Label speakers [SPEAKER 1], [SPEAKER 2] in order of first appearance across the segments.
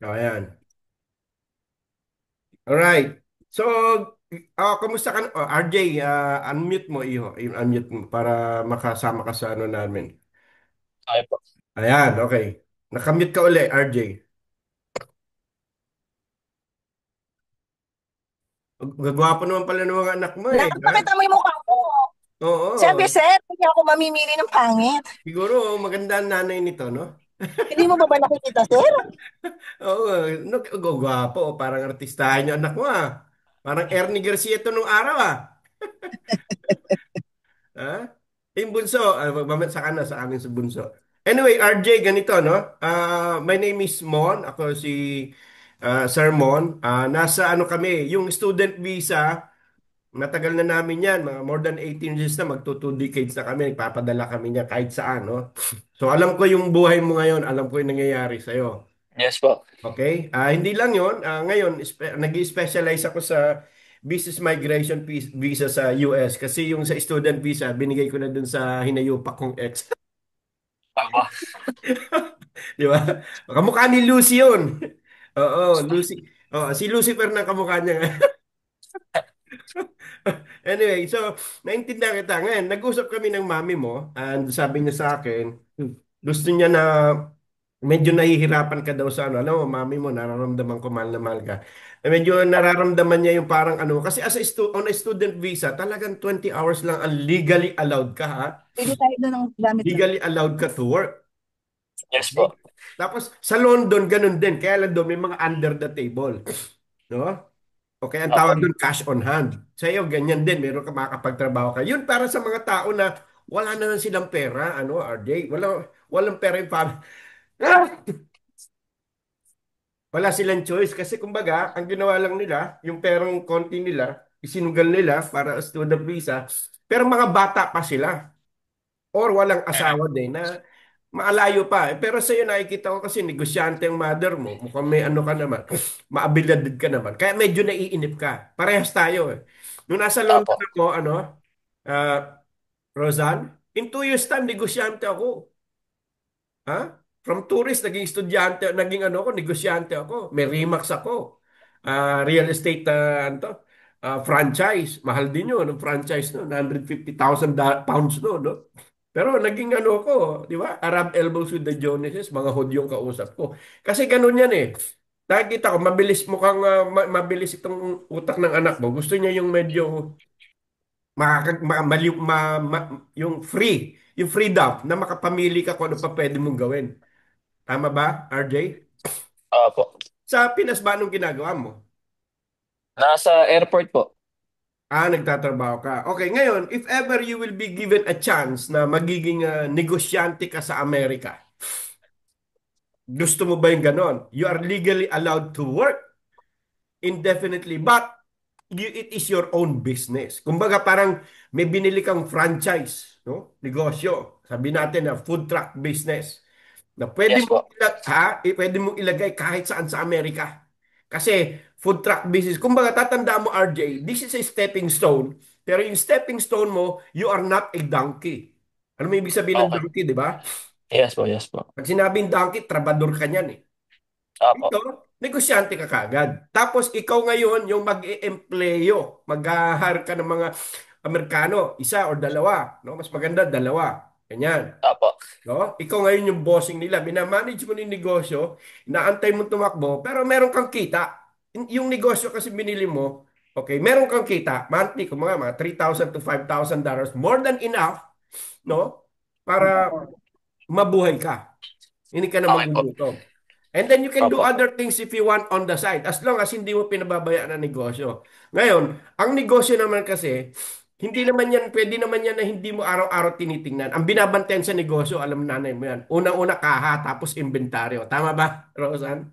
[SPEAKER 1] O, ayan. Alright. So, kamusta ka? RJ, unmute mo, iho. Unmute mo para makasama ka sa ano namin.
[SPEAKER 2] Okay po.
[SPEAKER 1] Ayan, okay. Nakamute ka uli, RJ. Gagwapo naman pala ng mga anak mo eh, ha?
[SPEAKER 2] Napakita mo yung mukha ko. Sabi,
[SPEAKER 1] Oo.
[SPEAKER 2] sir, hindi ako mamimili ng pangit.
[SPEAKER 1] Siguro maganda ang nanay nito, no?
[SPEAKER 2] Hindi mo ba nakikita, sir?
[SPEAKER 1] Oo, no, gagwapo. Parang artistahan yung anak mo, ah. Parang Ernie Garcia ito nung araw, ah. Ha? Yung bunso, sa na sa amin sa bunso. Anyway, RJ, ganito, no? My name is Mon. Ako si Sir Mon. Nasa ano kami, yung student visa, matagal na namin yan. Mga more than 18 years na, magto 2 decades na kami. Nagpapadala kami niya kahit saan, no? So, alam ko yung buhay mo ngayon. Alam ko yung nangyayari sa'yo.
[SPEAKER 2] Yes po.
[SPEAKER 1] Okay? Hindi lang yon. Ngayon, nag-specialize ako sa business migration visa sa US kasi yung sa student visa, binigay ko na dun sa hinayupak kong ex.
[SPEAKER 2] Opo.
[SPEAKER 1] Di ba? Kamukha ni Lucy yun. Oo, Lucy. Oo, si Lucifer na kamukha niya. Anyway, so, naintindihan kita. Ngayon, nag-usap kami ng mami mo and sabi niya sa akin, gusto niya na medyo nahihirapan ka daw sa ano. Alam mo, mami mo, nararamdaman ko mahal na mahal ka. Medyo nararamdaman niya yung parang ano. Kasi on a student visa, talagang 20 hours lang ang legally allowed ka, ha?
[SPEAKER 2] Pwede tayo doon ng gamit lang.
[SPEAKER 1] Legally allowed ka to work.
[SPEAKER 2] Yes
[SPEAKER 1] Okay?
[SPEAKER 2] po.
[SPEAKER 1] Tapos, sa London, ganun din. Kaya lang doon, may mga under the table. No? Okay, ang tawag
[SPEAKER 2] Opo.
[SPEAKER 1] doon, cash on hand. Sa iyo, ganyan din. Meron ka makakapagtrabaho ka. Yun para sa mga tao na wala na lang silang pera. Ano, RJ? Walang pera yung family. Wala silang choice kasi kumbaga, ang ginawa lang nila, yung perang konti nila, isinugal nila para student visa, pero mga bata pa sila or walang
[SPEAKER 2] Mhm.
[SPEAKER 1] asawa din na maalayo pa. Pero sa iyo nakikita ko kasi negosyante ang mother mo, mukhang may ano ka naman, maabilidad ka naman. Kaya medyo naiinip ka. Parehas tayo eh. Nung nasa London
[SPEAKER 2] Opo.
[SPEAKER 1] ako, Roseanne, in 2 years time, negosyante ako. Ha? From tourist, naging estudyante, naging ano ako, negosyante ako. May Remax ako. Real estate, ano to? Franchise. Mahal din yun, ang franchise no, 150,000 pounds no, no? Pero naging ano ko, di ba? Arab elbows with the Joneses, mga hodyong kausap ko. Kasi ganun yan eh. Nakikita ko, mabilis mukhang mabilis itong utak ng anak mo. Gusto niya yung medyo yung yung freedom na makapamili ka kung ano pa pwede mong gawin. Tama ba, RJ?
[SPEAKER 2] Opo.
[SPEAKER 1] Sa Pinas ba anong ginagawa mo?
[SPEAKER 2] Nasa airport po.
[SPEAKER 1] Nagtatrabaho ka. Okay, ngayon, if ever you will be given a chance na magiging negosyante ka sa Amerika, gusto mo ba yung ganon? You are legally allowed to work indefinitely, but it is your own business. Kumbaga parang may binili kang franchise, no? Negosyo. Sabi natin na food truck business. Na
[SPEAKER 2] Yes po.
[SPEAKER 1] pwede mong ilagay kahit saan sa Amerika. Kasi food truck business, kumbaga tatanda mo RJ, this is a stepping stone. Pero yung stepping stone mo, you are not a donkey. Ano mo ibig sabihin ng
[SPEAKER 2] Okay.
[SPEAKER 1] donkey, di ba?
[SPEAKER 2] Yes po, yes po.
[SPEAKER 1] Pag sinabing donkey, trabador ka niyan eh.
[SPEAKER 2] Opo.
[SPEAKER 1] Ito, negosyante ka kagad. Tapos ikaw ngayon yung mag-e-empleyo, mag-hire ka ng mga Amerikano, isa o dalawa, no? Mas maganda dalawa. Ganyan.
[SPEAKER 2] Opo.
[SPEAKER 1] No? Ikaw ngayon yung bossing nila. Minamanage mo yung negosyo, inaantay mo tumakbo, pero meron kang kita. Yung negosyo kasi binili mo, okay, meron kang kita, monthly, kung mga 3,000 to $5,000, more than enough, no? Para mabuhay ka. Hindi ka na
[SPEAKER 2] Okay po.
[SPEAKER 1] magugutom. And then you can do
[SPEAKER 2] Opo.
[SPEAKER 1] other things if you want on the side, as long as hindi mo pinababayaan ang negosyo. Ngayon, ang negosyo naman kasi, hindi naman yan, pwede naman yan na hindi mo araw-araw tinitingnan. Ang binabantayan sa negosyo, alam nanay mo yan. Unang-una kaha, tapos inventaryo. Tama ba, Rosan?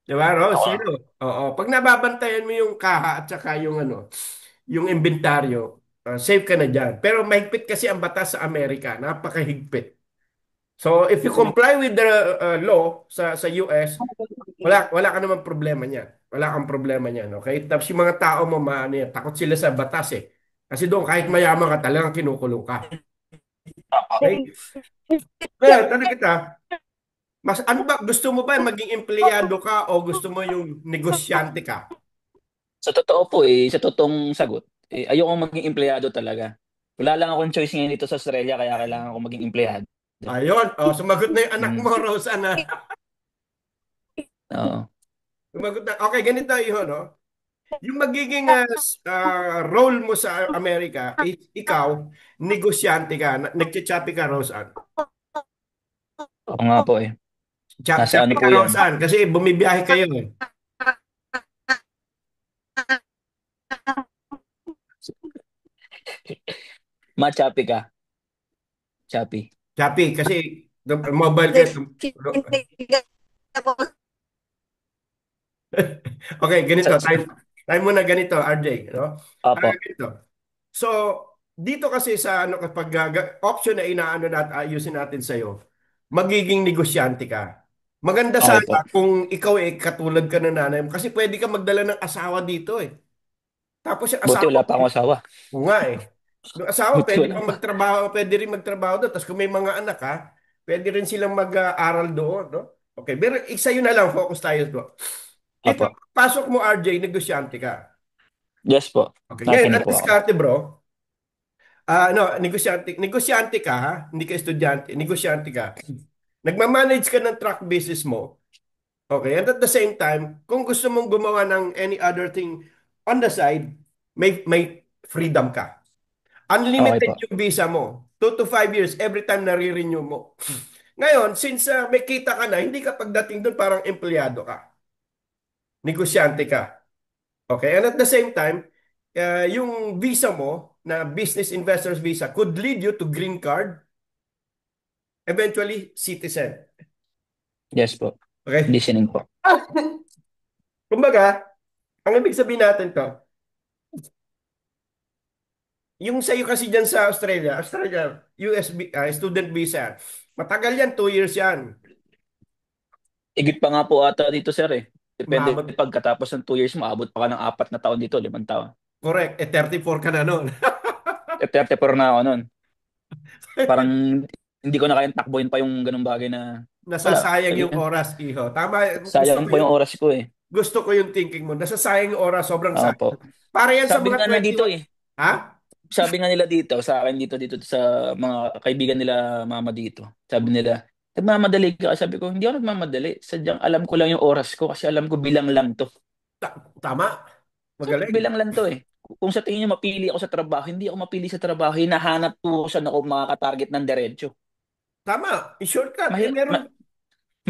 [SPEAKER 1] Di ba, Ros?
[SPEAKER 2] Ako.
[SPEAKER 1] Sino? Oo. Pag nababantayan mo yung kaha at saka yung ano, yung inventaryo, safe ka na dyan. Pero mahigpit kasi ang batas sa Amerika. Napakahigpit. So, if you comply with the law sa US, wala ka naman problema niyan. Wala kang problema niyan, okay? Tapos yung mga tao mo, maano yan, takot sila sa batas eh. Kasi doon, kahit mayaman ka, talagang kinukulong ka.
[SPEAKER 2] Opo.
[SPEAKER 1] Okay? Ngayon, tanong kita, Mas ano ba, gusto mo ba maging empleyado ka o gusto mo yung negosyante ka?
[SPEAKER 2] Sa totoo po sa totoong sagot, ayokong maging empleyado talaga. Wala lang akong choice ngayon dito sa Australia kaya kailangan ko maging empleyado.
[SPEAKER 1] Ayun, oh, sumagot na yung anak
[SPEAKER 2] Mm.
[SPEAKER 1] mo, Rosanna.
[SPEAKER 2] Oo.
[SPEAKER 1] Sumagot na. Okay, ganito yun, no? Yung magiging role mo sa Amerika, ikaw, negosyante ka, nagchachapi ka, Rosan.
[SPEAKER 2] Oo nga po Nasa
[SPEAKER 1] Chapi
[SPEAKER 2] ano
[SPEAKER 1] ka,
[SPEAKER 2] po yan.
[SPEAKER 1] Rosan, kasi bumibiyahe kayo. Eh.
[SPEAKER 2] Machapi ka. Chapi.
[SPEAKER 1] Chapi, kasi mobile kayo. Okay, ganito.
[SPEAKER 2] Sa,
[SPEAKER 1] Tayo muna ganito, RJ. No?
[SPEAKER 2] opo.
[SPEAKER 1] Ganito. So, dito kasi sa ano kapag option na inaano natin ayusin natin sa iyo, magiging negosyante ka. Maganda
[SPEAKER 2] Okay po.
[SPEAKER 1] sana kung ikaw katulad ka ng nanay mo kasi pwede ka magdala ng asawa dito eh. Tapos yung
[SPEAKER 2] Buti
[SPEAKER 1] asawa,
[SPEAKER 2] wala pa akong asawa.
[SPEAKER 1] oo nga eh. Yung asawa
[SPEAKER 2] Buti
[SPEAKER 1] pwede
[SPEAKER 2] wala
[SPEAKER 1] pa
[SPEAKER 2] pa.
[SPEAKER 1] magtrabaho, pwede rin magtrabaho doon. Tapos kung may mga anak ha, pwede rin silang mag-aaral doon, no? Okay, pero isa yun na lang, focus tayo doon. Ito,
[SPEAKER 2] Opo.
[SPEAKER 1] pasok mo RJ, negosyante ka.
[SPEAKER 2] Yes po.
[SPEAKER 1] Okay, ngayon,
[SPEAKER 2] Nakikinig
[SPEAKER 1] ang
[SPEAKER 2] po ako.
[SPEAKER 1] diskarte bro, no, negosyante ka ha, hindi ka estudyante, negosyante ka. Nagmamanage ka ng truck business mo. Okay, and at the same time, kung gusto mong gumawa ng any other thing on the side, may freedom ka.
[SPEAKER 2] Okay
[SPEAKER 1] Unlimited
[SPEAKER 2] po.
[SPEAKER 1] yung visa mo. 2 to 5 years every time nare-renew mo. Ngayon, since may kita ka na, hindi ka pagdating doon parang empleyado ka. Negosyante ka. Okay, and at the same time, yung visa mo na business investors visa could lead you to green card, eventually citizen.
[SPEAKER 2] Yes po.
[SPEAKER 1] Okay?
[SPEAKER 2] Listening po.
[SPEAKER 1] Kumbaga, ang ibig sabihin natin to, yung sa'yo kasi dyan sa Australia, student visa, matagal yan, 2 years yan.
[SPEAKER 2] Igit pa nga po ata dito, sir Depende
[SPEAKER 1] Umabot,
[SPEAKER 2] pagkatapos ng 2 years, maabot pa ka ng 4 na taon dito, 5 taon.
[SPEAKER 1] correct, 34 ka na noon.
[SPEAKER 2] 34 na ako nun. Parang hindi ko na kayang takbuhin pa yung ganung bagay na wala.
[SPEAKER 1] Nasasayang
[SPEAKER 2] Sige,
[SPEAKER 1] yung oras, iho. Tama,
[SPEAKER 2] sayang po yung oras ko
[SPEAKER 1] gusto ko yung thinking mo. Nasasayang yung oras, sobrang
[SPEAKER 2] Opo.
[SPEAKER 1] sayang. Para yan sa
[SPEAKER 2] Sabi
[SPEAKER 1] mga
[SPEAKER 2] nga na dito
[SPEAKER 1] 21. Ha?
[SPEAKER 2] sabi nga nila dito, sa akin dito sa mga kaibigan nila mama dito. Sabi nila, nagmamadali ka. Sabi ko, hindi ako nagmamadali. Sadyang alam ko lang yung oras ko kasi alam ko bilang lang to.
[SPEAKER 1] Tama.
[SPEAKER 2] Sabi ko,
[SPEAKER 1] Magaling.
[SPEAKER 2] bilang lang to Kung sa tingin nyo mapili ako sa trabaho, hindi ako mapili sa trabaho. Hinahanap ko kung saan ako makaka-target ng diretso.
[SPEAKER 1] Tama. I-shortcut.
[SPEAKER 2] Mahirap,
[SPEAKER 1] Meron.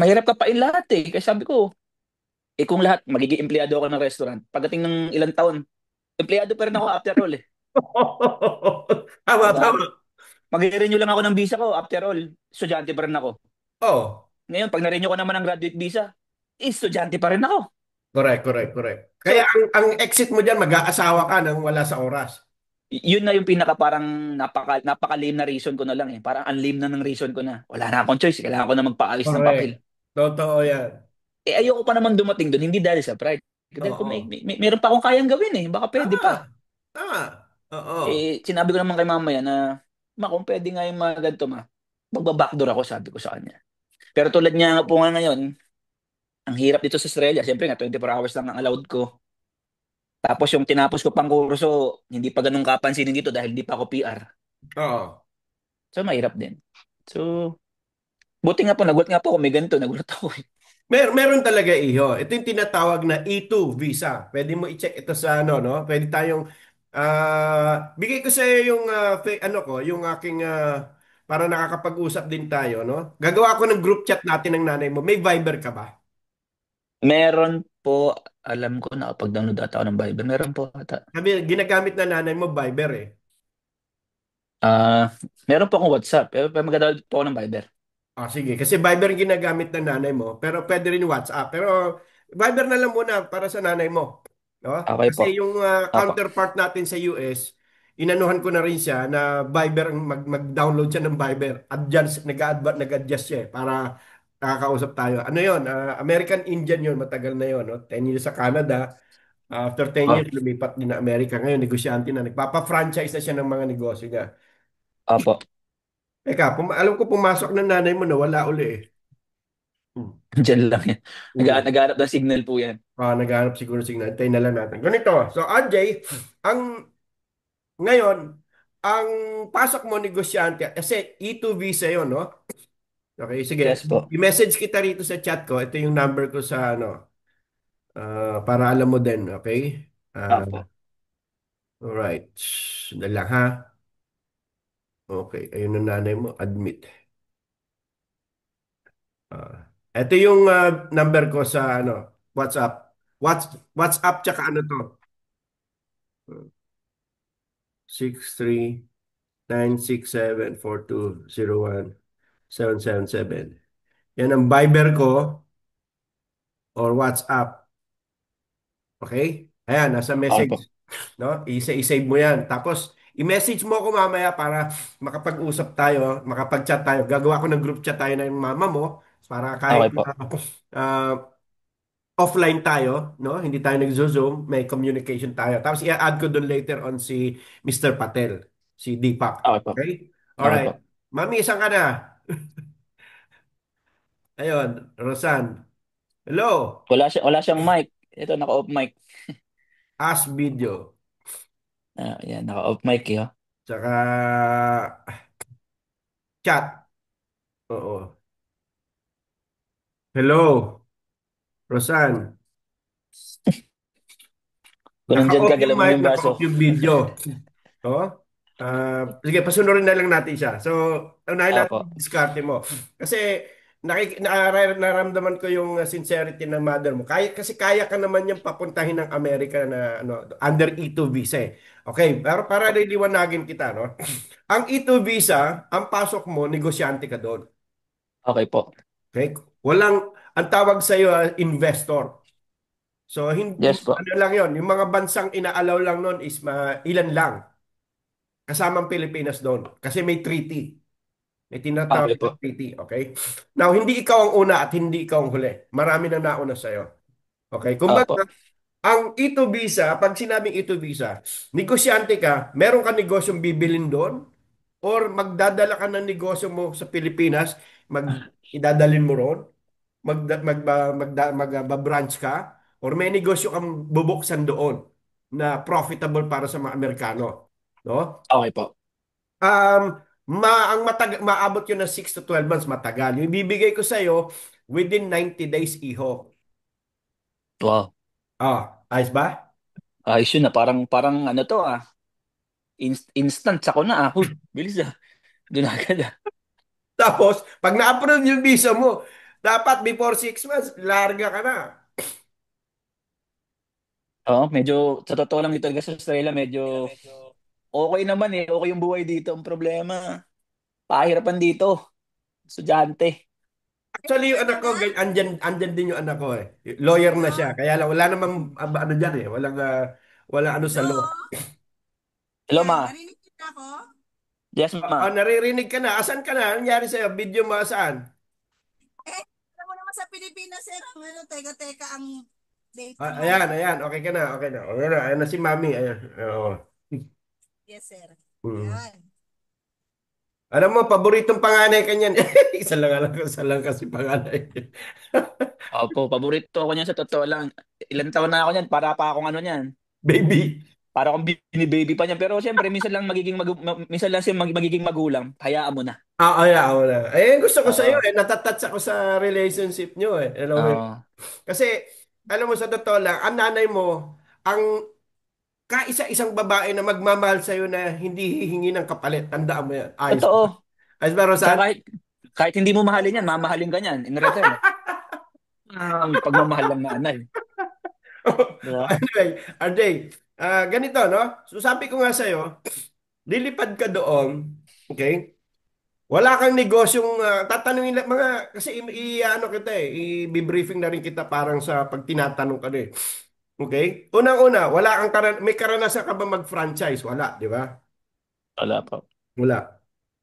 [SPEAKER 2] mahirap ka pa lahat Kasi sabi ko, kung lahat, magiging empleyado ako ng restaurant. Pagdating ng ilang taon, empleyado pa rin ako after all
[SPEAKER 1] Tama,
[SPEAKER 2] Diba?
[SPEAKER 1] tama.
[SPEAKER 2] Mag-renew lang ako ng visa ko after all. Estudyante pa rin ako.
[SPEAKER 1] Oh,
[SPEAKER 2] Ngayon, pag na-renew ko naman ng graduate visa, estudyante pa rin ako.
[SPEAKER 1] correct, correct, correct. Kaya
[SPEAKER 2] So,
[SPEAKER 1] ang exit mo dyan, mag-aasawa ka nang wala sa oras.
[SPEAKER 2] yun na yung pinaka parang napaka-lame na reason ko na lang Parang ang lame na ng reason ko na. Wala na akong choice. Kailangan ko na magpaalis ng
[SPEAKER 1] Correct.
[SPEAKER 2] papel.
[SPEAKER 1] Totoo yan.
[SPEAKER 2] Ayoko pa naman dumating doon, hindi dahil sa pride. Dahil kung
[SPEAKER 1] Oo.
[SPEAKER 2] meron pa akong kayang gawin Baka pwede
[SPEAKER 1] Tama.
[SPEAKER 2] pa.
[SPEAKER 1] Tama. Oo.
[SPEAKER 2] Sinabi ko naman kay mama yan na, ma, kung pwede nga yung mga ganito, ma, magbabackdoor ako, sabi ko sa kanya. Pero tulad niya nga po nga ngayon, ang hirap dito sa Australia. Siyempre nga, 24 hours lang ang allowed ko. Tapos yung tinapos ko pang kurso, hindi pa ganun kapansinin dito dahil hindi pa ako PR.
[SPEAKER 1] Oo.
[SPEAKER 2] So, mahirap din. So, buti nga po, nagulat nga po kung may ganito, nagulat ako
[SPEAKER 1] Meron talaga iho. Ito yung tinatawag na E2 visa. Pwede mo i-check ito sa ano, no? Pwede tayong bigay ko sa iyo yung ano ko, yung aking para nakakapag-usap din tayo, no? Gagawa ko ng group chat natin ng nanay mo. May Viber ka ba?
[SPEAKER 2] Meron po, alam ko, nakapag-download ata ako ng Bible. Meron po ata.
[SPEAKER 1] Sabi, ginagamit na nanay mo Viber eh.
[SPEAKER 2] Ah, meron po akong WhatsApp. Pero magdadawag po ako ng Viber.
[SPEAKER 1] Sige, kasi Viber ang ginagamit ng nanay mo, pero pwede rin WhatsApp. Pero Viber na lang muna para sa nanay mo. No?
[SPEAKER 2] Okay po.
[SPEAKER 1] Kasi yung
[SPEAKER 2] Apo.
[SPEAKER 1] counterpart natin sa US, inanuhan ko na rin siya na Viber, mag-download siya ng Viber. Adjust, nag-adjust siya para nakakausap tayo. Ano yon? American Indian yon, matagal na yon. No? 10 years sa Canada. After 10
[SPEAKER 2] Ah,
[SPEAKER 1] years, lumipat din na Amerika. Ngayon, negosyante na. Nagpapa-franchise na siya ng mga negosyo niya.
[SPEAKER 2] Apo.
[SPEAKER 1] Alam ko pumasok ng nanay mo na wala uli eh.
[SPEAKER 2] Diyan lang yan.
[SPEAKER 1] Mm.
[SPEAKER 2] Naghahanap ng signal po yan.
[SPEAKER 1] Naghahanap siguro signal. Tayo na lang natin. Ganito. So, RJ, ngayon, ang pasok mo negosyante, kasi E2 visa yun, no? Okay, sige.
[SPEAKER 2] Yes po.
[SPEAKER 1] I-message kita rito sa chat ko. Ito yung number ko sa ano, para alam mo din, okay? Ah,
[SPEAKER 2] Opo.
[SPEAKER 1] alright. Sandali lang ha. Okay, ayun ang nanay mo. Admit. Ito yung number ko sa ano, WhatsApp. WhatsApp tsaka ano to? 63967420177. Yan ang Viber ko or WhatsApp. Okay? Ayan, nasa
[SPEAKER 2] Okay
[SPEAKER 1] message.
[SPEAKER 2] po.
[SPEAKER 1] No? I-save mo yan. Tapos, i-message mo ako mamaya para makapag-usap tayo, makapag-chat tayo. Gagawa ko ng group chat tayo ng mama mo para kahit
[SPEAKER 2] Okay po.
[SPEAKER 1] uh, offline tayo, no? Hindi tayo nagzo-Zoom, may communication tayo. Tapos i-add ko doon later on si Mr. Patel, si Deepak.
[SPEAKER 2] Okay po.
[SPEAKER 1] Okay?
[SPEAKER 2] Okay po.
[SPEAKER 1] Alright. Mami, saan ka na? Ayun, Rosan. Hello.
[SPEAKER 2] Wala siyang mic. Ito, naka-off mic.
[SPEAKER 1] Ask video.
[SPEAKER 2] Yan, naka-off mic eh. Oh.
[SPEAKER 1] Tsaka chat. Oo. Hello, Rosan.
[SPEAKER 2] Kung nandyan
[SPEAKER 1] Naka-off
[SPEAKER 2] ka,
[SPEAKER 1] yung
[SPEAKER 2] galaw mo
[SPEAKER 1] mic,
[SPEAKER 2] yung
[SPEAKER 1] naka-off
[SPEAKER 2] baso.
[SPEAKER 1] yung video. Oh. Sige, pasunurin na lang natin siya. So, unahin natin
[SPEAKER 2] Opo.
[SPEAKER 1] yung diskarte mo. Kasi naramdaman ko yung sincerity ng mother mo. Kasi kaya ka naman yung papuntahin ng Amerika na ano, under E2 visa eh. Okay, pero para liliwanagin kita, no? Ang E2 visa, ang pasok mo, negosyante ka doon.
[SPEAKER 2] Okay po.
[SPEAKER 1] Okay? Ang tawag sa iyo, investor. So,
[SPEAKER 2] Yes po.
[SPEAKER 1] ano lang yon, yung mga bansang inaalaw lang nun is ilan lang. Kasamang Pilipinas doon. Kasi may treaty. May tinatawag
[SPEAKER 2] Okay
[SPEAKER 1] na
[SPEAKER 2] po.
[SPEAKER 1] treaty. Okay? Now, hindi ikaw ang una at hindi ikaw ang huli. Marami na nauna sa'yo. Okay?
[SPEAKER 2] Opo.
[SPEAKER 1] Kumbaga, ang ito visa, pag sinabing ito visa, negosyante ka, meron ka negosyong bibilin doon, or magdadala ka ng negosyo mo sa Pilipinas, idadalin mo ron, magba-branch ka, or may negosyo kang bubuksan doon na profitable para sa mga Amerikano. No?
[SPEAKER 2] Okay po.
[SPEAKER 1] Um, maabot yun ng 6 to 12 months, matagal. Yung ibibigay ko sa'yo, within 90 days, iho.
[SPEAKER 2] Wow.
[SPEAKER 1] Ayos ba?
[SPEAKER 2] Ayos yun na. Parang ano to ah. Instant sako na ah. Huy, bilis ah. Doon agad ah.
[SPEAKER 1] Tapos, pag na-approve yung visa mo, dapat before 6 months, larga ka na.
[SPEAKER 2] Oo, medyo sa totoo lang dito talaga sa Australia, medyo okay naman eh. Okay yung buhay dito. Ang problema, pahirapan dito. Estudyante.
[SPEAKER 1] Actually, yung anak ko, andyan din yung anak ko eh. Lawyer na siya. Kaya lang, wala namang ano dyan eh. Wala ano sa law.
[SPEAKER 3] Hello?
[SPEAKER 2] Hello
[SPEAKER 3] Yan,
[SPEAKER 2] ma.
[SPEAKER 3] narinig niyo na ako?
[SPEAKER 2] Yes ma.
[SPEAKER 1] Naririnig ka na. Asan ka na? Anong nangyari sa'yo? Video mo saan?
[SPEAKER 3] Eh, alam mo naman sa Pilipinas, sir, ang ano, teka-teka ang date
[SPEAKER 1] Ayan,
[SPEAKER 3] mo.
[SPEAKER 1] ayan. Okay ka na. Okay na. Okay na. Ayan na si Mami. Ayan. Oo.
[SPEAKER 3] Yes, sir.
[SPEAKER 1] Mm.
[SPEAKER 3] Yan.
[SPEAKER 1] Alam mo, paboritong panganay ka niyan. Isa lang kasi panganay.
[SPEAKER 2] Opo, paborito ako niyan sa totoo lang. Ilan taon na ako niyan, para pa akong ano niyan.
[SPEAKER 1] Baby.
[SPEAKER 2] Para akong bini-baby pa niyan. Pero siyempre, minsan lang minsan lang siya magiging magulang. Hayaan mo na.
[SPEAKER 1] Yeah, wala. Eh, gusto ko sa iyo
[SPEAKER 2] Oo.
[SPEAKER 1] eh. Natatouch ako sa relationship nyo eh. Alam mo yun?
[SPEAKER 2] Oo.
[SPEAKER 1] Kasi, alam mo, sa totoo lang, ang nanay mo, ang kaisa-isang babae na magmamahal sa iyo na hindi hihingi ng kapalit. Tandaan mo yan. Ayos ba?
[SPEAKER 2] Totoo.
[SPEAKER 1] Ayos ba,
[SPEAKER 2] Tsaka
[SPEAKER 1] Rosan?
[SPEAKER 2] kahit hindi mo mahalin yan, mamahalin ka niyan in return. Pagmamahal ng nanay. Di ba?
[SPEAKER 1] Anyway, RJ, ganito, no? So, sabi ko nga sa'yo, lilipad ka doon, okay? Wala kang negosyong tatanungin lang mga kasi ano kita eh, i-briefing na rin kita parang sa pag tinatanong ka eh. Okay? Unang-una, may karanasan ka ba mag-franchise? Wala, di ba?
[SPEAKER 2] Wala po.
[SPEAKER 1] Wala.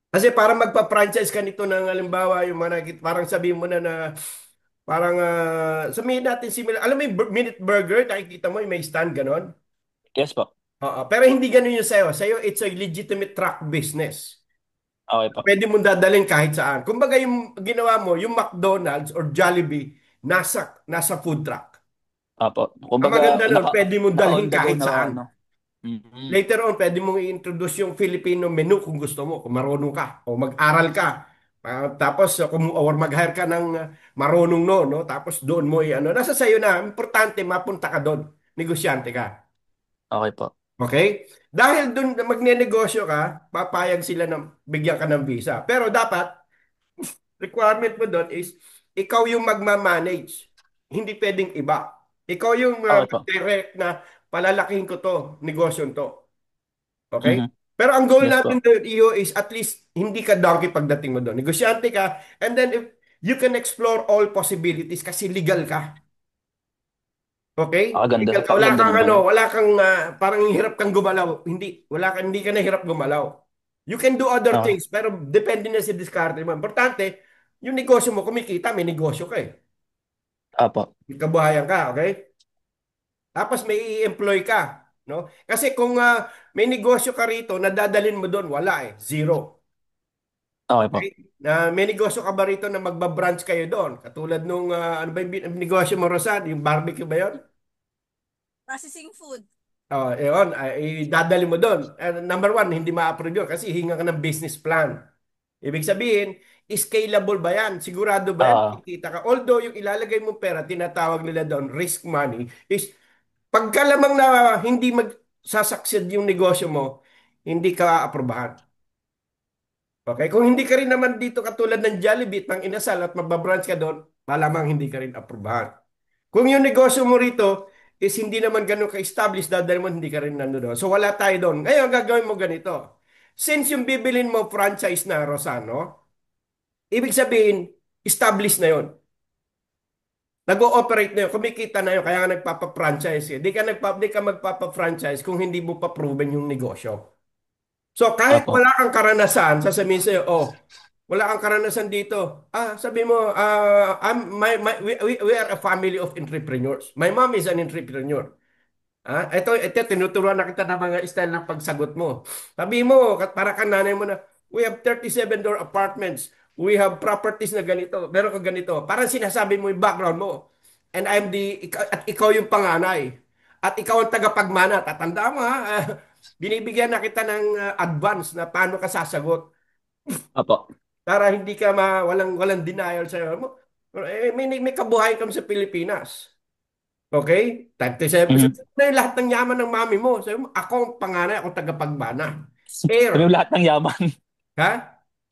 [SPEAKER 1] Kasi para magpa-franchise ka nito ng halimbawa yung parang sabihin mo na parang sabihin natin similar. Alam mo yung minute burger, nakikita mo yung may stand ganon?
[SPEAKER 2] Yes po.
[SPEAKER 1] Oo, pero hindi ganun yung sa'yo. Sa'yo, it's a legitimate truck business.
[SPEAKER 2] Okay po.
[SPEAKER 1] Pwede mong dadalhin kahit saan. Kumbaga yung ginawa mo, yung McDonald's or Jollibee, nasa food truck.
[SPEAKER 2] Opo.
[SPEAKER 1] Ang
[SPEAKER 2] Kumbaga,
[SPEAKER 1] maganda nun, pwede mong
[SPEAKER 2] naka
[SPEAKER 1] dalhin
[SPEAKER 2] on the go
[SPEAKER 1] kahit
[SPEAKER 2] na
[SPEAKER 1] saan.
[SPEAKER 2] ano. Mm.
[SPEAKER 1] Later on, pwede mong i-introduce yung Filipino menu kung gusto mo, kung marunong ka, o mag-aral ka. Tapos, kung, or mag-hire ka ng marunong no? Tapos doon mo i-ano. Nasa sayo na, importante, mapunta ka doon. Negosyante ka.
[SPEAKER 2] Okay po.
[SPEAKER 1] Okay? Dahil doon magnenegosyo ka, papayag sila na bigyan ka ng visa. Pero dapat, requirement mo doon is, ikaw yung magmamanage. Hindi pwedeng iba. Ikaw yung
[SPEAKER 2] Okay po.
[SPEAKER 1] direct na palalaking ko to, negosyo to. Okay?
[SPEAKER 2] Mhm.
[SPEAKER 1] Pero ang goal
[SPEAKER 2] Yes
[SPEAKER 1] natin
[SPEAKER 2] po.
[SPEAKER 1] doon, iyo, is at least hindi ka donkey pagdating mo doon. Negosyante ka, and then if you can explore all possibilities kasi legal ka. Okay? Legal ka. Wala
[SPEAKER 2] Napakaganda
[SPEAKER 1] kang
[SPEAKER 2] nun po
[SPEAKER 1] ano,
[SPEAKER 2] nun.
[SPEAKER 1] wala kang parang hirap kang gumalaw. Hindi ka na hirap gumalaw. You can do other
[SPEAKER 2] Okay.
[SPEAKER 1] things, pero depende na sa diskarte mo. Importante, yung negosyo mo kumikita, may negosyo ka eh.
[SPEAKER 2] Opo.
[SPEAKER 1] May kabuhayan ka, okay? Tapos may i-employ ka, no? Kasi kung may negosyo ka rito, nadadalin mo doon, wala eh, zero.
[SPEAKER 2] Okay po.
[SPEAKER 1] Okay? Na may negosyo ka ba rito na magba-branch kayo doon? Katulad nung ano ba yung negosyo mo, Rosan? Yung barbecue ba yun?
[SPEAKER 3] Processing food.
[SPEAKER 1] Oh, yun, idadali mo doon. Number one, hindi ma-approve yun kasi hinga ka ng business plan. Ibig sabihin, scalable ba yan? Sigurado ba yan?
[SPEAKER 2] Ah,
[SPEAKER 1] Kikita ka. Although yung ilalagay mong pera, tinatawag nila doon, risk money, is pagka lamang na hindi magsasucceed yung negosyo mo, hindi ka aprobahan. Okay? Kung hindi ka rin naman dito katulad ng Jollibee, ng inasal at magbabranch ka doon, malamang hindi ka rin aprobahan. Kung yung negosyo mo rito is hindi naman ganun ka-establish, dahil mo hindi ka rin nandun doon. So wala tayo doon. Ngayon, gagawin mo ganito. Since yung bibilin mo franchise na, Rosano, ibig sabihin, established na yon. Nag-ooperate na yun, kumikita na yun, kaya nga nagpapa-franchise. Di ka magpapa-franchise kung hindi mo pa proven yung negosyo. So kahit
[SPEAKER 2] opo.
[SPEAKER 1] wala kang karanasan, sasabihin sa'yo, oh, wala kang karanasan dito. Sabi mo, we are a family of entrepreneurs. My mom is an entrepreneur. Ito, tinuturuan na kita ng mga style ng pagsagot mo. Sabi mo, para ka nanay mo na, we have 37 door apartments. We have properties na ganito. Meron ka ganito. Parang sinasabi mo yung background mo. And at ikaw yung panganay. At ikaw ang tagapagmana. Tatanda mo ha. Binibigyan na kita ng advance na paano ka sasagot.
[SPEAKER 2] Opo.
[SPEAKER 1] Para hindi ka walang denial sa'yo. May kabuhayan kami sa Pilipinas. Okay? 37.
[SPEAKER 2] Mhm.
[SPEAKER 1] Na yung lahat ng yaman ng mami mo. Sabi mo, ako ang panganay, ako tagapagmana.
[SPEAKER 2] Sabihin mo
[SPEAKER 1] Heir.
[SPEAKER 2] lahat ng yaman.
[SPEAKER 1] Ha?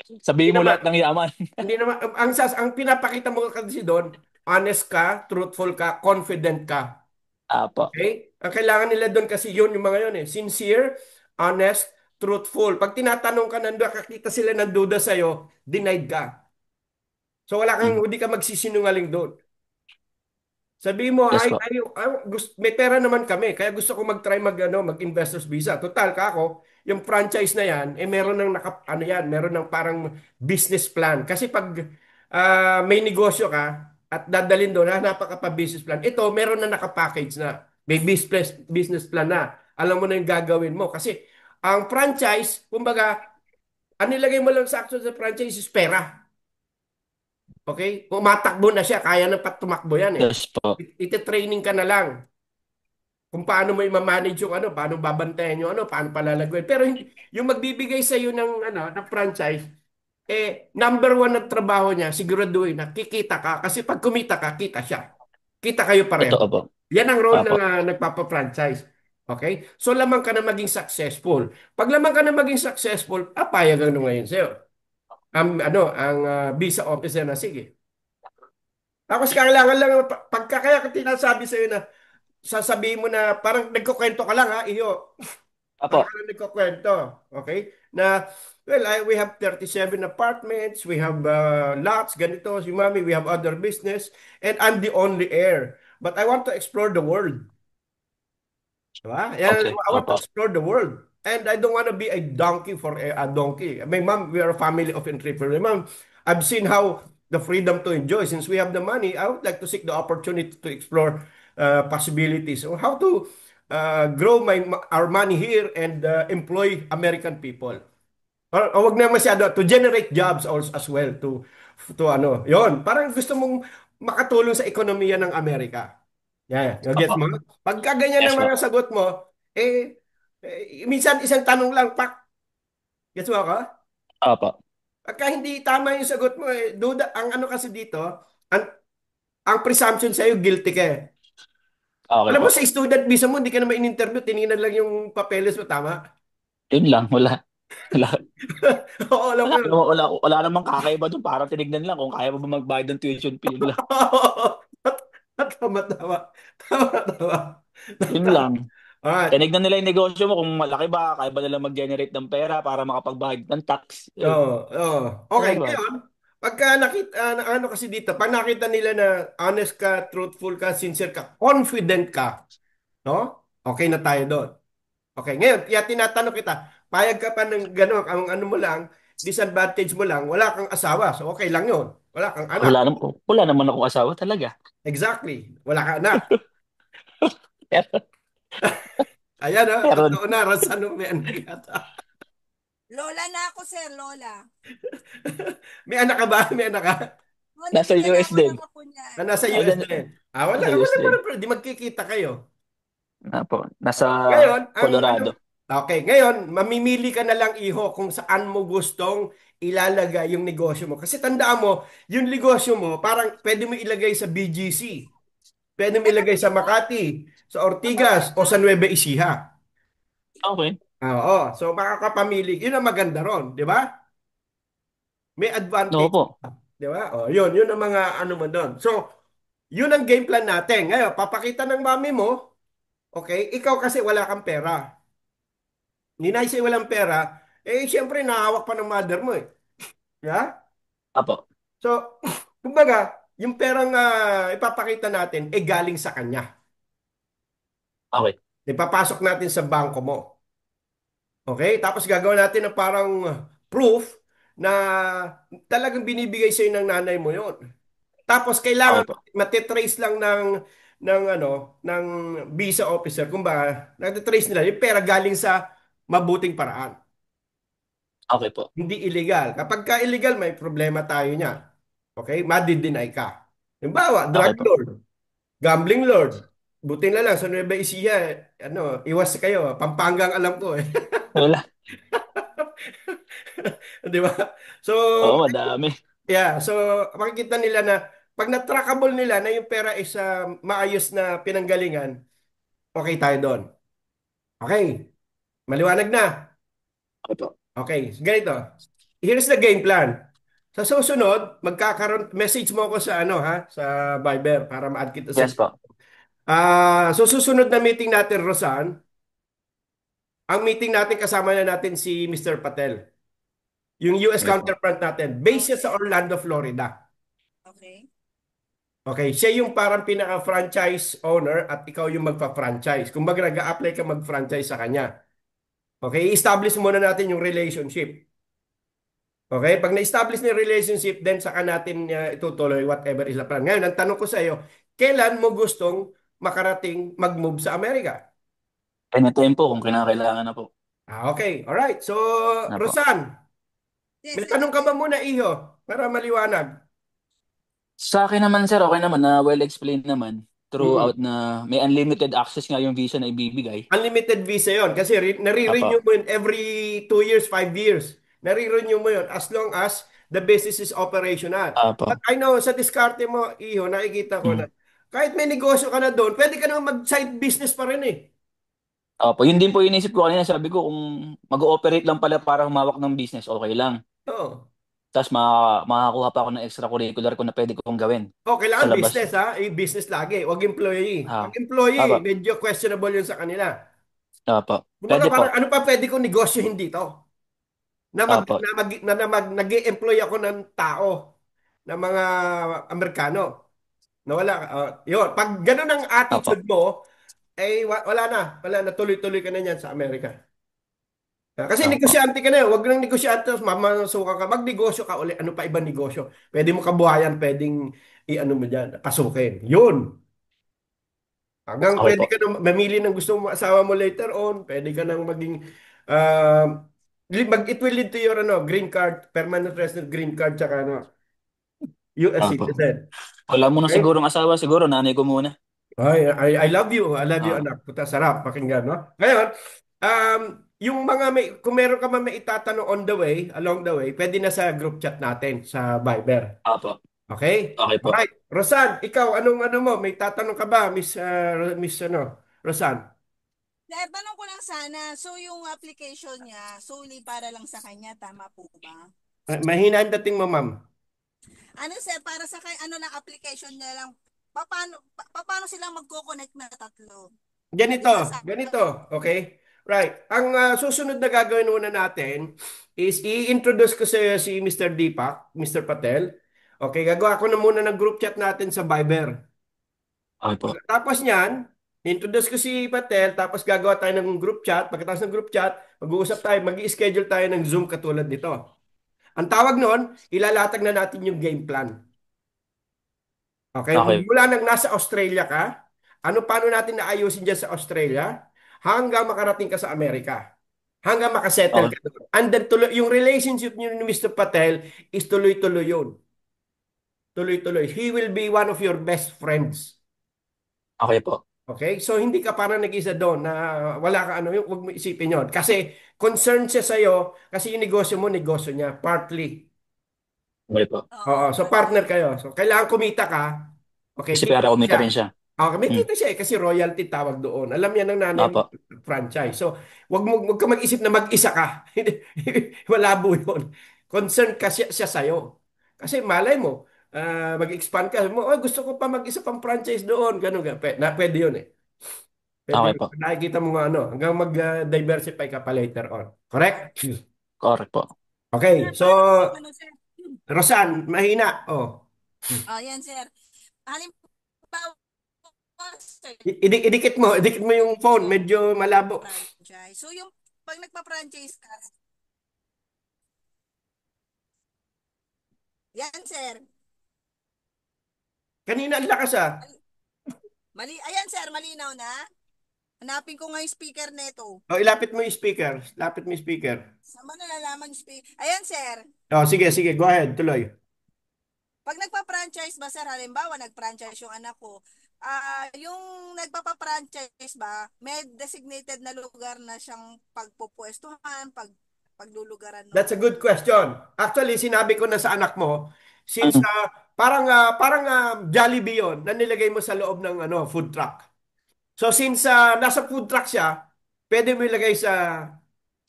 [SPEAKER 1] Hindi
[SPEAKER 2] Sabihin mo
[SPEAKER 1] naman.
[SPEAKER 2] lahat ng yaman.
[SPEAKER 1] Hindi naman. Ang pinapakita mo kasi doon, honest ka, truthful ka, confident ka.
[SPEAKER 2] Opo.
[SPEAKER 1] Okay? Ang kailangan nila doon kasi yun, yung mga yun eh. Sincere, honest, truthful. Pag tinatanong ka, kakita sila ng duda sa'yo, denied ka. So
[SPEAKER 2] Mhm.
[SPEAKER 1] hindi ka magsisinungaling doon. Sabi mo,
[SPEAKER 2] Yes po.
[SPEAKER 1] may pera naman kami, kaya gusto ko mag-try mag-investors visa. Total ka ako, yung franchise na yan, meron ng meron ng parang business plan. Kasi pag may negosyo ka at dadalhin doon, hanapan ka pa business plan. Ito, meron na nakapackage na. May business plan na. Alam mo na yung gagawin mo. Kasi ang franchise, kumbaga, ang nilagay mo lang sa action sa franchise is pera. Okay? Kung matakbo na siya, kaya na tumakbo yan eh.
[SPEAKER 2] Yes po.
[SPEAKER 1] Ite-training ka na lang kung paano mo i-manage yung paano babantayan yung paano palalagay. Pero yung magbibigay sa iyo ng franchise, number one na trabaho niya, siguraduhin na kikita ka kasi pag kumita ka, kita siya. Kita kayo
[SPEAKER 2] Totoo
[SPEAKER 1] pareho.
[SPEAKER 2] po.
[SPEAKER 1] Yan ang role
[SPEAKER 2] Opo.
[SPEAKER 1] ng nagpapa-franchise. Okay? So lamang ka na maging successful. Pag lamang ka na maging successful, payagan na ngayon sa'yo. Ang visa officer na sige. Tapos kailangan lang, pagka kaya ka tinasabi sa'yo na sasabihin mo na parang nagkukwento ka lang ha, iyo. Parang
[SPEAKER 2] Opo.
[SPEAKER 1] ka lang nagkukwento. Okay? Na, well, we have 37 apartments, we have lots, ganito, si Mami, we have other business, and I'm the only heir. But I want to explore the world. Diba? Yan,
[SPEAKER 2] Okay.
[SPEAKER 1] I want to
[SPEAKER 2] Opo.
[SPEAKER 1] explore the world. And I don't want to be a donkey for a donkey. My mom, we are a family of entrepreneurs. Mom, I've seen how the freedom to enjoy. Since we have the money, I would like to seek the opportunity to explore possibilities on how to grow our money here and employ American people. O wag na masyado to generate jobs also as well to ano. Yon, parang gusto mong makatulong sa ekonomiya ng Amerika. Yeah, you get
[SPEAKER 2] Opo.
[SPEAKER 1] mo? Pagka ganyan
[SPEAKER 2] Yes
[SPEAKER 1] ang
[SPEAKER 2] po.
[SPEAKER 1] mga sagot mo, minsan isang tanong lang, pak, gets mo ako?
[SPEAKER 2] Opo.
[SPEAKER 1] Pagka hindi tama yung sagot mo, duda, ang ano kasi dito, ang, ang presumption sa'yo, guilty ka eh.
[SPEAKER 2] Okay
[SPEAKER 1] Alam mo,
[SPEAKER 2] po.
[SPEAKER 1] sa student visa mo, hindi ka naman in-interview, tinignan lang yung papeles mo, tama?
[SPEAKER 2] Yun lang. Wala. Wala.
[SPEAKER 1] Oo, alam ko.
[SPEAKER 2] Wala namang kakaiba doon. Parang tinignan lang kung kaya mo ba magbayad ng tuition fee. Wala.
[SPEAKER 1] Tama, tama. Tama, tama.
[SPEAKER 2] Yun lang.
[SPEAKER 1] Alright.
[SPEAKER 2] Tinignan nila yung negosyo mo kung malaki ba, kaya ba nila mag-generate ng pera para makapagbayad ng tax. Yun.
[SPEAKER 1] Oo, oo. Okay,
[SPEAKER 2] Diba?
[SPEAKER 1] ngayon, pagka nakita, ano kasi dito, pag nakita nila na honest ka, truthful ka, sincere ka, confident ka, no? Okay na tayo doon. Okay, ngayon, kaya tinatanong kita, payag ka pa ng gano'n, ang ano mo lang, disadvantage mo lang, wala kang asawa. So, okay lang yun. Wala kang anak.
[SPEAKER 2] Wala naman akong asawa talaga.
[SPEAKER 1] Exactly. Wala kang anak.
[SPEAKER 2] Pero,
[SPEAKER 1] Ayan,
[SPEAKER 2] pero
[SPEAKER 1] totoo na, Rosano, may anak yata.
[SPEAKER 3] Lola na ako, sir, Lola.
[SPEAKER 1] May anak ka ba? May anak ka?
[SPEAKER 3] Oh,
[SPEAKER 2] nasa
[SPEAKER 3] nabigyan na
[SPEAKER 2] US
[SPEAKER 3] ako
[SPEAKER 2] din.
[SPEAKER 3] ng apo niyan.
[SPEAKER 1] Na nasa
[SPEAKER 2] Ah,
[SPEAKER 1] US din. Wala,
[SPEAKER 2] nasa
[SPEAKER 1] wala
[SPEAKER 2] US din.
[SPEAKER 1] pa, di magkikita kayo.
[SPEAKER 2] Po. Nasa
[SPEAKER 1] Ngayon, ang ano,
[SPEAKER 2] Colorado.
[SPEAKER 1] okay, ngayon, mamimili ka na lang iho kung saan mo gustong ilalagay yung negosyo mo. Kasi tandaan mo, yung negosyo mo, parang pwede mo ilagay sa BGC, pwede mo
[SPEAKER 3] Ay,
[SPEAKER 1] ilagay sa
[SPEAKER 3] pwede po.
[SPEAKER 1] Makati, sa Ortigas, o
[SPEAKER 3] Pampanga.
[SPEAKER 1] sa Nueva Ecija.
[SPEAKER 2] Okay.
[SPEAKER 1] Oo, so makakapamili. Yun ang maganda ron, di ba? May
[SPEAKER 2] Oo
[SPEAKER 1] advantage.
[SPEAKER 2] po.
[SPEAKER 1] Di ba? Yun ang mga ano mo doon. So, yun ang game plan natin. Ngayon, papakita ng mami mo, okay, ikaw kasi wala kang pera. Ninay sa'yo walang pera, siyempre nahawak pa ng mother mo eh. Yeah?
[SPEAKER 2] Apo.
[SPEAKER 1] So, kumbaga, yung perang ipapakita natin, galing sa kanya.
[SPEAKER 2] Okay.
[SPEAKER 1] Ipapasok natin sa bangko mo. Okay? Tapos gagawin natin ng parang proof na talagang binibigay sa'yo ng nanay mo yon. Tapos
[SPEAKER 2] Okay
[SPEAKER 1] kailangan
[SPEAKER 2] po.
[SPEAKER 1] matitrace lang ng visa officer. Kumbaga, natitrace nila yung pera galing sa mabuting paraan.
[SPEAKER 2] Okay po.
[SPEAKER 1] Hindi illegal. Kapag ka illegal, may problema tayo niya. Okay? Madi-deny ka. Halimbawa, drug
[SPEAKER 2] Okay po.
[SPEAKER 1] lord, gambling lord. Buti na lang sa Nueva Ecija, iwas kayo. Pampanga ang alam ko eh.
[SPEAKER 2] Wala.
[SPEAKER 1] Di ba? So,
[SPEAKER 2] Oo, madami.
[SPEAKER 1] yeah. So, makikita nila na pag na-trackable nila na yung pera is maayos na pinanggalingan, okay tayo doon. Okay. Maliwanag na.
[SPEAKER 2] Okay po.
[SPEAKER 1] Okay. Ganito. Here's the game plan. Sa susunod, message mo ako sa ano ha, sa Viber para ma-add kita sa
[SPEAKER 2] Yes po.
[SPEAKER 1] so susunod na meeting natin, Rosan, ang meeting natin kasama na natin si Mr. Patel, yung US
[SPEAKER 2] Okay po.
[SPEAKER 1] counterpart natin, based siya sa
[SPEAKER 3] Okay.
[SPEAKER 1] Orlando, Florida.
[SPEAKER 3] Okay.
[SPEAKER 1] Okay, siya yung parang pinaka-franchise owner at ikaw yung magpa-franchise. Kung baga nag-a-apply ka mag-franchise sa kanya. Okay, i-establish muna natin yung relationship. Okay, pag na-establish na yung relationship, then saka natin itutuloy whatever is the plan. Ngayon, ang tanong ko sa iyo, kailan mo gustong makarating mag-move sa Amerika?
[SPEAKER 2] Anytime po kung kinakailangan na po.
[SPEAKER 1] Okay, alright. So,
[SPEAKER 2] Na po.
[SPEAKER 1] Rosan,
[SPEAKER 3] Yes,
[SPEAKER 1] may tanong ka ba
[SPEAKER 3] Senator.
[SPEAKER 1] muna, Iho? Para maliwanag.
[SPEAKER 2] Sa akin naman sir, okay naman na well explained naman throughout
[SPEAKER 1] Mm.
[SPEAKER 2] na may unlimited access nga yung visa na ibibigay.
[SPEAKER 1] Unlimited visa yon kasi nare-renew
[SPEAKER 2] Apa.
[SPEAKER 1] mo yun every 2 years, 5 years. Nare-renew mo yun as long as the business is operational. But
[SPEAKER 2] Apa.
[SPEAKER 1] I know, sa diskarte mo, Iho, nakikita ko na
[SPEAKER 2] Mm.
[SPEAKER 1] kahit may negosyo ka na doon, pwede ka naman mag-side business pa rin eh.
[SPEAKER 2] Apa. Yun din po yung inisip ko kanina. Sabi ko kung mag-ooperate lang pala para humawak ng business, okay lang.
[SPEAKER 1] Oo.
[SPEAKER 2] Tapos makakuha pa ako ng extracurricular ko na pwede kong gawin
[SPEAKER 1] Oh,
[SPEAKER 2] sa
[SPEAKER 1] kailangan
[SPEAKER 2] labas.
[SPEAKER 1] business ha. Business lagi. Huwag employee. Pag employee,
[SPEAKER 2] Apa.
[SPEAKER 1] medyo questionable yun sa kanila.
[SPEAKER 2] Apa.
[SPEAKER 1] Kumbaga
[SPEAKER 2] Pwede
[SPEAKER 1] parang
[SPEAKER 2] po.
[SPEAKER 1] ano pa pwede kong negosyohin dito?
[SPEAKER 2] Apa.
[SPEAKER 1] Nag-employ ako ng tao, ng mga Amerikano. Na wala, yun. Pag ganun ang
[SPEAKER 2] Apa.
[SPEAKER 1] attitude mo, wala na. Wala na. Tuloy-tuloy ka na niyan sa Amerika. Kasi
[SPEAKER 2] Apa.
[SPEAKER 1] negosyante ka na. Huwag nang negosyante. Tapos mamasukan ka. Magnegosyo ka uli. Ano pa ibang negosyo? Pwede mo kabuhayan. Pwedeng i-ano mo dyan. Pasukin. Yun. Hanggang
[SPEAKER 2] Okay
[SPEAKER 1] pwede
[SPEAKER 2] po.
[SPEAKER 1] ka na mamili ng gusto mo asawa mo later on. Pwede ka nang maging ah, It will lead to your green card, permanent resident green card, tsaka US
[SPEAKER 2] Opo.
[SPEAKER 1] citizen.
[SPEAKER 2] Wala mo na
[SPEAKER 1] Okay?
[SPEAKER 2] sigurong asawa, siguro nanay ko muna.
[SPEAKER 1] Ay, I love you. I love you,
[SPEAKER 2] Ah,
[SPEAKER 1] anak. Puta, sarap pakinggan, no? Ngayon, um, yung mga kung meron ka man may itatanong on the way, along the way, pwede na sa group chat natin sa Viber.
[SPEAKER 2] opo.
[SPEAKER 1] Okay?
[SPEAKER 2] Okay po.
[SPEAKER 1] Alright. Rosan, ikaw, anong ano mo? May tatanong ka ba, Miss Rosan?
[SPEAKER 3] Tanong ko lang sana, so yung application niya, solely para lang sa kanya, tama po ba?
[SPEAKER 1] Mahina ang dating mo, ma'am.
[SPEAKER 3] Ano sir, para sa kanya, ano lang, application niya lang, paano silang magko-connect na tatlo? Di
[SPEAKER 1] Ganito,
[SPEAKER 3] ba sa,
[SPEAKER 1] ganito, okay? Right. Ang susunod na gagawin muna natin is i-introduce ko si Mr. Deepak, Mr. Patel. Okay, gagawa ko na muna ng group chat natin sa Viber.
[SPEAKER 2] Okay po.
[SPEAKER 1] Tapos niyan, introduce ko si Patel, tapos gagawa tayo ng group chat. Pagkatapos ng group chat, mag-uusap tayo, mag-i-schedule tayo ng Zoom katulad nito. Ang tawag noon, ilalatag na natin yung game plan. Okay,
[SPEAKER 2] Okay.
[SPEAKER 1] mula nang nasa Australia ka, paano natin naayusin dyan sa Australia hanggang makarating ka sa Amerika. Hanggang makasettle
[SPEAKER 2] Okay.
[SPEAKER 1] ka doon. And then yung relationship niyo ni Mr. Patel is tuloy-tuloy yun. Tuloy-tuloy. He will be one of your best friends.
[SPEAKER 2] Okay po.
[SPEAKER 1] Okay? So hindi ka parang nag-isa doon na wala ka huwag mo isipin yun. Kasi concerned siya sa'yo kasi yung negosyo mo, negosyo niya. Partly.
[SPEAKER 2] Okay po.
[SPEAKER 3] oo,
[SPEAKER 1] Oo, so
[SPEAKER 3] partly.
[SPEAKER 1] partner kayo. So kailangan kumita ka. Okay,
[SPEAKER 2] Kasi
[SPEAKER 1] kita
[SPEAKER 2] pera kumita
[SPEAKER 1] siya.
[SPEAKER 2] rin siya.
[SPEAKER 1] Okay, may
[SPEAKER 2] Hmm.
[SPEAKER 1] kita siya kasi royalty tawag doon. Alam niya ng nanay mo
[SPEAKER 2] Opo.
[SPEAKER 1] franchise. So, wag ka mag-isip na mag-isa ka. Malabo 'yun. Concerned ka siya sa'yo. Kasi malay mo, mag-expand ka mo, oh, gusto ko pa mag-isa pang franchise doon, ganun ka. Pwede 'yun eh. Pwede
[SPEAKER 2] Okay
[SPEAKER 1] yun.
[SPEAKER 2] po.
[SPEAKER 1] Nakikita mo nga hanggang mag-diversify ka pa later on. Correct?
[SPEAKER 2] Correct po.
[SPEAKER 3] Sir,
[SPEAKER 1] Okay, so
[SPEAKER 3] paano po, ano sir?
[SPEAKER 1] Rosan, mahina. Oh.
[SPEAKER 3] Oh, yan sir. Halimbawa, sir,
[SPEAKER 1] Idikit mo yung phone, medyo malabo.
[SPEAKER 3] franchise. So yung, pag nagpa-franchise ka, yan sir.
[SPEAKER 1] Kanina ang lakas ah.
[SPEAKER 3] Ayan sir, malinaw na. Hanapin ko nga yung speaker neto.
[SPEAKER 1] Oh, ilapit mo yung speaker. Lapit mo yung speaker.
[SPEAKER 3] Saan ba nalalaman yung speaker? Ayan sir.
[SPEAKER 1] Oh, sige, sige. Go ahead. Tuloy.
[SPEAKER 3] Pag nagpa-franchise ba sir, halimbawa nag-franchise yung anak ko, yung nagpapa-franchise ba, may designated na lugar na siyang pagpupwestuhan, paglulugaran
[SPEAKER 1] That's a good
[SPEAKER 3] nung
[SPEAKER 1] question. Actually, sinabi ko na sa anak mo, since
[SPEAKER 2] Hmm.
[SPEAKER 1] parang Jollibee yun, na nilagay mo sa loob ng food truck. So, since nasa food truck siya, pwede mo ilagay sa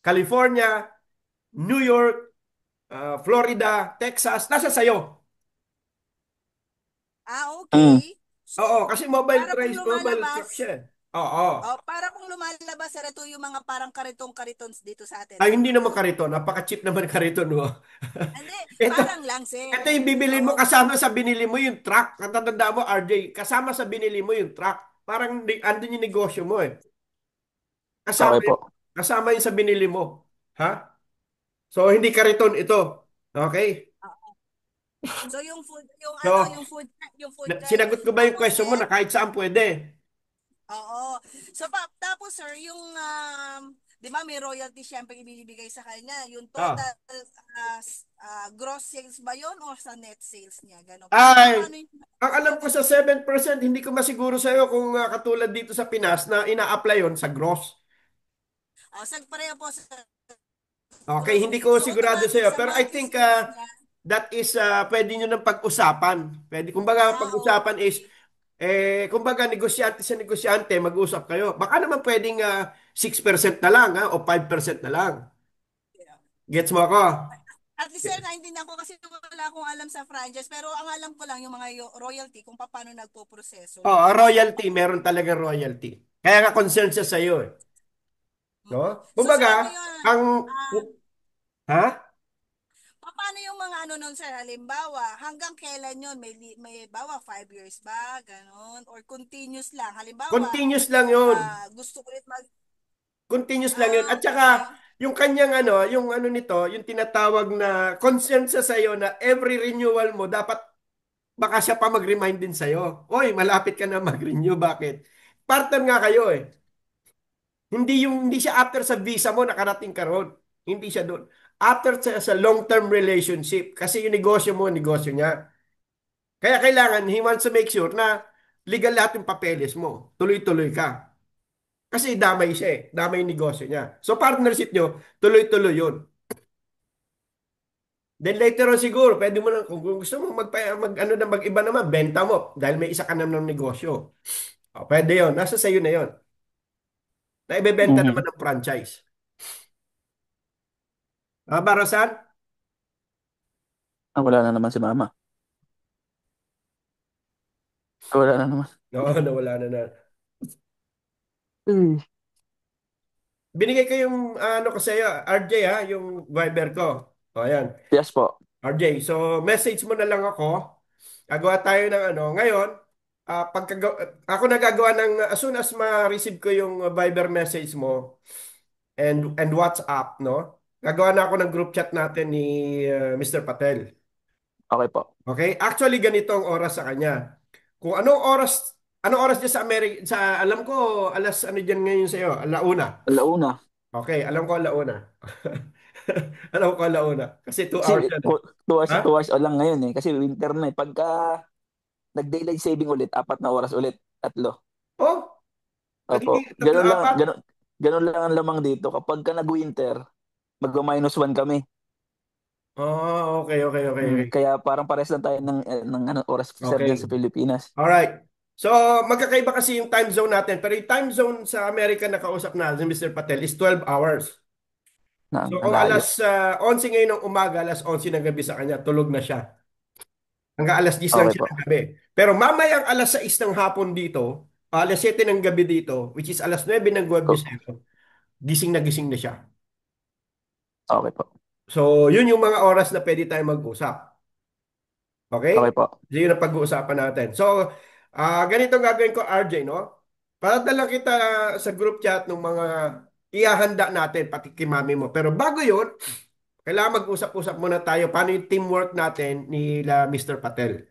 [SPEAKER 1] California, New York, Florida, Texas. Nasa sayo.
[SPEAKER 2] Hmm.
[SPEAKER 3] okay.
[SPEAKER 1] Oo,
[SPEAKER 3] So,
[SPEAKER 1] kasi mobile
[SPEAKER 3] para pong
[SPEAKER 1] trace, mobile truck
[SPEAKER 3] lumalabas,
[SPEAKER 1] siya. Oo.
[SPEAKER 3] para pong lumalabas, sir, ito yung mga parang karitong-karitons dito sa atin,
[SPEAKER 1] Ay,
[SPEAKER 3] sir,
[SPEAKER 1] hindi naman
[SPEAKER 3] mga,
[SPEAKER 1] kariton. Napaka-cheap naman kariton mo.
[SPEAKER 3] hindi,
[SPEAKER 1] Ito,
[SPEAKER 3] parang lang, sir.
[SPEAKER 1] ito yung bibili mo
[SPEAKER 3] Oo.
[SPEAKER 1] kasama sa binili mo yung truck. Katandaan mo, RJ, kasama sa binili mo yung truck. Parang andun yung negosyo mo eh. Kasama
[SPEAKER 2] Okay po.
[SPEAKER 1] yun. Kasama yun sa binili mo. Ha? So, hindi kariton ito. Okay?
[SPEAKER 3] So yung food, yung ano,
[SPEAKER 1] So,
[SPEAKER 3] yung food cart.
[SPEAKER 1] sinagot ko ba yung
[SPEAKER 3] Tapos
[SPEAKER 1] question mo
[SPEAKER 3] sir,
[SPEAKER 1] na kahit saan pwede?
[SPEAKER 3] oo. So tapos sir, yung 'di ba may royalty siyempre ibibigay sa kanya. Yung
[SPEAKER 1] Ah.
[SPEAKER 3] total gross sales ba 'yon o sa net sales niya? Gano.
[SPEAKER 1] Ay,
[SPEAKER 3] Paano yung
[SPEAKER 1] ang alam ko sa 7%, hindi ko masiguro sa'yo kung katulad dito sa Pinas na ina-apply yon sa gross.
[SPEAKER 3] pareho po sa
[SPEAKER 1] Okay,
[SPEAKER 3] gross.
[SPEAKER 1] hindi ko
[SPEAKER 3] So
[SPEAKER 1] sigurado
[SPEAKER 3] automatic
[SPEAKER 1] sa'yo.
[SPEAKER 3] sa
[SPEAKER 1] Pero I
[SPEAKER 3] monthly
[SPEAKER 1] think
[SPEAKER 3] sales niya.
[SPEAKER 1] that is pwede nyo ng pag-usapan. Pwede, kumbaga, pag-usapan is,
[SPEAKER 3] Okay.
[SPEAKER 1] kumbaga, negosyante sa negosyante, mag-usap kayo. Baka naman pwedeng 6% na lang, o 5% na lang.
[SPEAKER 3] Yeah.
[SPEAKER 1] Gets mo ako?
[SPEAKER 3] At least sir, naintindihan ko kasi wala akong alam sa franchise. Pero ang alam ko lang yung mga royalty kung paano nagpo-proseso
[SPEAKER 1] Oh,
[SPEAKER 3] yun.
[SPEAKER 1] royalty, meron talaga royalty. Kaya nga concern siya sa'yo eh. No?
[SPEAKER 3] So sir, ano
[SPEAKER 1] Kumbaga,
[SPEAKER 3] yun?
[SPEAKER 1] ang,
[SPEAKER 3] Ah,
[SPEAKER 1] ha?
[SPEAKER 3] paano yung mga ano nun sir? Halimbawa, hanggang kailan yun? May bawa 5 years ba? Ganon? Or continuous lang? Halimbawa,
[SPEAKER 1] Continuous lang yun.
[SPEAKER 3] gusto ko ulit mag...
[SPEAKER 1] Continuous lang yun. At saka,
[SPEAKER 3] Okay.
[SPEAKER 1] yung kanyang yung nito, yung tinatawag na consent sa sa'yo na every renewal mo, dapat baka siya pa mag-remind din sa'yo. Oy, malapit ka na mag-renew. Bakit? Partner nga kayo eh. Hindi siya after sa visa mo nakarating ka ron. Hindi siya doon. After sa long-term relationship, kasi yung negosyo niya. Kaya kailangan, he wants to make sure na legal lahat yung papeles mo. Tuloy-tuloy ka. Kasi damay siya eh. Damay yung negosyo niya. So partnership nyo, tuloy-tuloy yun. Then later on siguro, pwede mo na, kung gusto mo ano na, mag-iba naman, benta mo. Dahil may isa ka naman ng negosyo. O, pwede yun. Nasa sayo na yun. Na ibebenta naman
[SPEAKER 2] Mhm.
[SPEAKER 1] ng franchise. Barasan?
[SPEAKER 2] Wala na naman si mama. Wala na naman.
[SPEAKER 1] Oo, nawala na na.
[SPEAKER 2] Mm.
[SPEAKER 1] Binigay ko yung ano ko sa'yo, RJ ha, yung Viber ko. O, ayan.
[SPEAKER 2] Yes po.
[SPEAKER 1] RJ, so message mo na lang ako. Gagawa tayo ng ano. Ngayon, ako nagagawa ng, as soon as ma-receive ko yung Viber message mo and WhatsApp, no? Gagawa na ako ng group chat natin ni Mr. Patel.
[SPEAKER 2] Okay po.
[SPEAKER 1] Okay? Actually, ganito ang oras sa kanya. Kung anong oras niya sa Amerika, alam ko, alas ano dyan ngayon sa'yo, alauna.
[SPEAKER 2] Alauna.
[SPEAKER 1] Okay, alam ko alauna. Alam ko alauna. Kasi 2 hours
[SPEAKER 2] Kasi
[SPEAKER 1] yan eh. Ha?
[SPEAKER 2] 2 hours o lang ngayon eh. Kasi winter na eh. Pagka nag-daylight saving ulit, 4 na oras ulit. Tatlo.
[SPEAKER 1] Oh,
[SPEAKER 2] Opo.
[SPEAKER 1] nagiging tatlo, apat.
[SPEAKER 2] Ganun lang ang lamang dito. Kapag ka nag-winter, magma-1 kami.
[SPEAKER 1] Oh, okay, okay, okay, okay.
[SPEAKER 2] Kaya parang pares lang tayo ng ano, oras sir dyan sa
[SPEAKER 1] Okay.
[SPEAKER 2] Pilipinas.
[SPEAKER 1] Alright. So, magkakaiba kasi yung time zone natin. Pero yung time zone sa Amerika na kausap na si Mr. Patel is 12 hours. So,
[SPEAKER 2] Ang
[SPEAKER 1] kung
[SPEAKER 2] layo.
[SPEAKER 1] alas 11 ngayon ng umaga, alas 11 ng gabi sa kanya, tulog na siya. Hanggang alas 10 lang
[SPEAKER 2] Okay
[SPEAKER 1] siya
[SPEAKER 2] po.
[SPEAKER 1] ng gabi. Pero mamayang alas 6 ng hapon dito, alas 7 ng gabi dito, which is alas 9 ng gabi
[SPEAKER 2] O-
[SPEAKER 1] sa'yo, gising na siya.
[SPEAKER 2] Okay po.
[SPEAKER 1] So, yun yung mga oras na pwede tayo mag-usap.
[SPEAKER 2] Okay
[SPEAKER 1] Okay?
[SPEAKER 2] po.
[SPEAKER 1] So, yun ang pag-uusapan natin. So, ganito ang gagawin ko, RJ, no? Padala kita sa group chat ng mga ihahanda natin, pati kay mami mo. Pero bago yun, kailangan mag-usap-usap muna tayo paano yung teamwork natin nila Mr. Patel.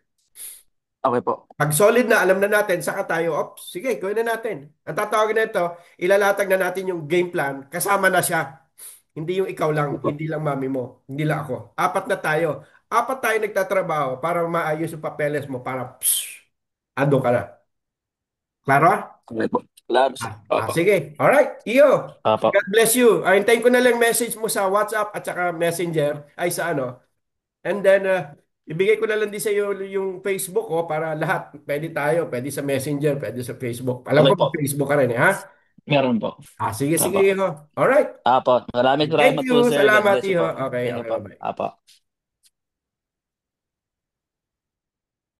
[SPEAKER 2] Okay po.
[SPEAKER 1] Pag solid na, alam na natin, saka tayo, ops, sige, gawin na natin. Ang tatawagin na ito, ilalatag na natin yung game plan, kasama na siya. Hindi yung ikaw lang,
[SPEAKER 2] Okay po.
[SPEAKER 1] hindi lang mami mo, hindi lang ako. Apat na tayo. Apat tayo nagtatrabaho para maayos yung papeles mo, para ando ka na. Klaro?
[SPEAKER 2] Okay po. Labs. Opo.
[SPEAKER 1] Sige. Alright, iyo.
[SPEAKER 2] Opo.
[SPEAKER 1] God bless you. Hintayin ko na lang message mo sa WhatsApp at saka Messenger, ay sa ano. And then, ibigay ko na lang din sa iyo yung Facebook ko para lahat. Pwede tayo, pwede sa Messenger, pwede sa Facebook. Alam
[SPEAKER 2] Okay
[SPEAKER 1] ko
[SPEAKER 2] po.
[SPEAKER 1] may Facebook ka rin, eh, ha?
[SPEAKER 2] Meron po.
[SPEAKER 1] Sige, sige,
[SPEAKER 2] Opo.
[SPEAKER 1] iyo. Alright.
[SPEAKER 2] Apo. Maraming
[SPEAKER 1] Thank
[SPEAKER 2] salamat po
[SPEAKER 1] you.
[SPEAKER 2] sir. God
[SPEAKER 1] Salamat,
[SPEAKER 2] bless you
[SPEAKER 1] iyo.
[SPEAKER 2] po.
[SPEAKER 1] Okay,
[SPEAKER 2] Thank you
[SPEAKER 1] okay,
[SPEAKER 2] po.
[SPEAKER 1] bye.
[SPEAKER 2] Apo.